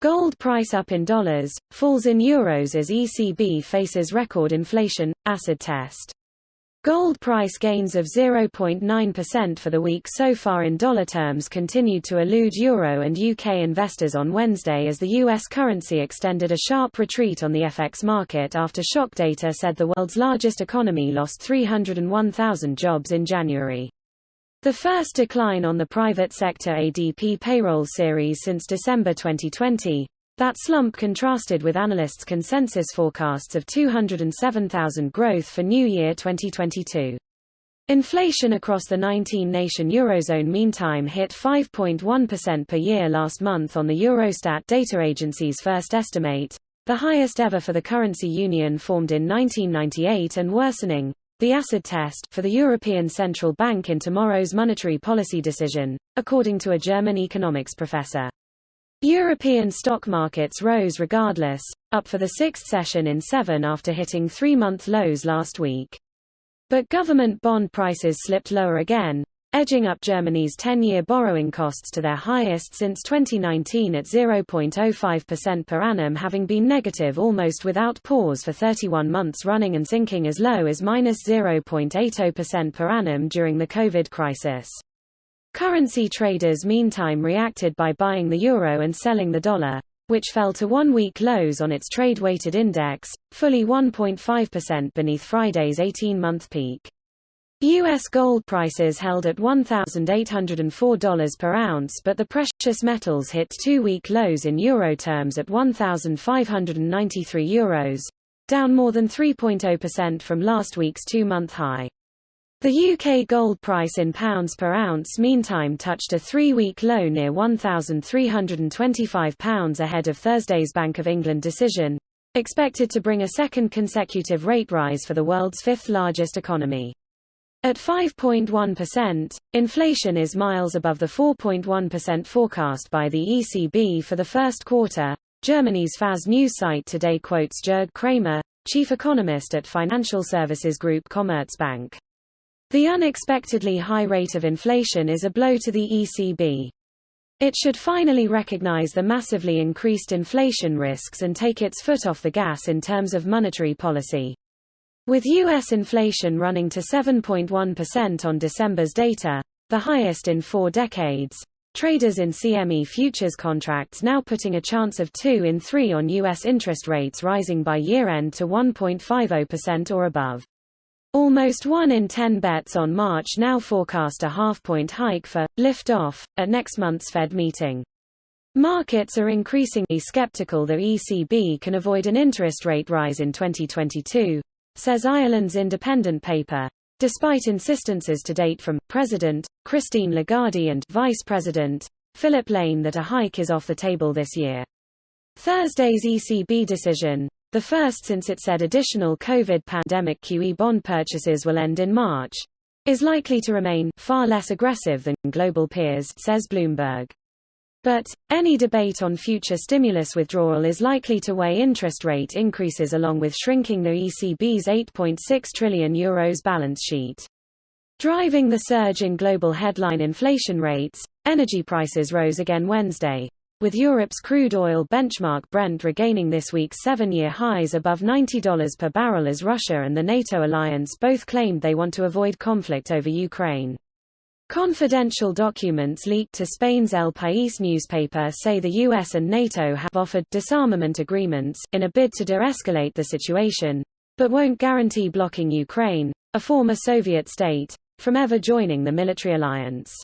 Gold price up in dollars, falls in euros as ECB faces record inflation, acid test. Gold price gains of 0.9% for the week so far in dollar terms continued to elude Euro and UK investors on Wednesday as the US currency extended a sharp retreat on the FX market after shock data said the world's largest economy lost 301,000 jobs in January. The first decline on the private sector ADP Payrolls series since December 2020. That slump contrasted with analysts' consensus forecasts of 207,000 growth for New Year 2022. Inflation across the 19-nation Eurozone meantime hit 5.1% per year last month on the Eurostat data agency's first estimate, the highest ever for the currency union formed in 1998 and worsening, the acid test, for the European Central Bank in tomorrow's monetary policy decision, according to a German economics professor. European stock markets rose regardless, up for the sixth session in 7 after hitting 3-month lows last week. But government bond prices slipped lower again, edging up Germany's 10-year borrowing costs to their highest since 2019 at 0.05% per annum, having been negative almost without pause for 31 months running and sinking as low as -0.80% per annum during the COVID crisis. Currency traders meantime reacted by buying the euro and selling the dollar, which fell to 1-week lows on its trade-weighted index, fully 1.5% beneath Friday's 18-month peak. U.S. gold prices held at $1,804 per ounce, but the precious metals hit 2-week lows in euro terms at €1,593, down more than 3.0% from last week's 2-month high. The UK gold price in pounds per ounce meantime touched a 3-week low near £1,325 ahead of Thursday's Bank of England decision, expected to bring a second consecutive rate rise for the world's fifth-largest economy. At 5.1%, inflation is miles above the 4.1% forecast by the ECB for the first quarter. Germany's FAZ news site today quotes Jörg Kramer, chief economist at financial services group Commerzbank. The unexpectedly high rate of inflation is a blow to the ECB. It should finally recognize the massively increased inflation risks and take its foot off the gas in terms of monetary policy. With U.S. inflation running to 7.1% on December's data, the highest in 4 decades, traders in CME futures contracts now putting a chance of 2 in 3 on U.S. interest rates rising by year-end to 1.50% or above. Almost 1 in 10 bets on March now forecast a half-point hike for lift-off at next month's Fed meeting. Markets are increasingly skeptical the ECB can avoid an interest rate rise in 2022, says Ireland's independent paper, despite insistences to date from President Christine Lagarde and Vice President Philip Lane that a hike is off the table this year. Thursday's ECB decision, the first since it said additional COVID pandemic QE bond purchases will end in March, is likely to remain far less aggressive than global peers, says Bloomberg. But any debate on future stimulus withdrawal is likely to weigh interest rate increases along with shrinking the ECB's €8.6 trillion balance sheet. Driving the surge in global headline inflation rates, energy prices rose again Wednesday, with Europe's crude oil benchmark Brent regaining this week's 7-year highs above $90 per barrel as Russia and the NATO alliance both claimed they want to avoid conflict over Ukraine. Confidential documents leaked to Spain's El País newspaper say the US and NATO have offered disarmament agreements in a bid to de-escalate the situation, but won't guarantee blocking Ukraine, a former Soviet state, from ever joining the military alliance.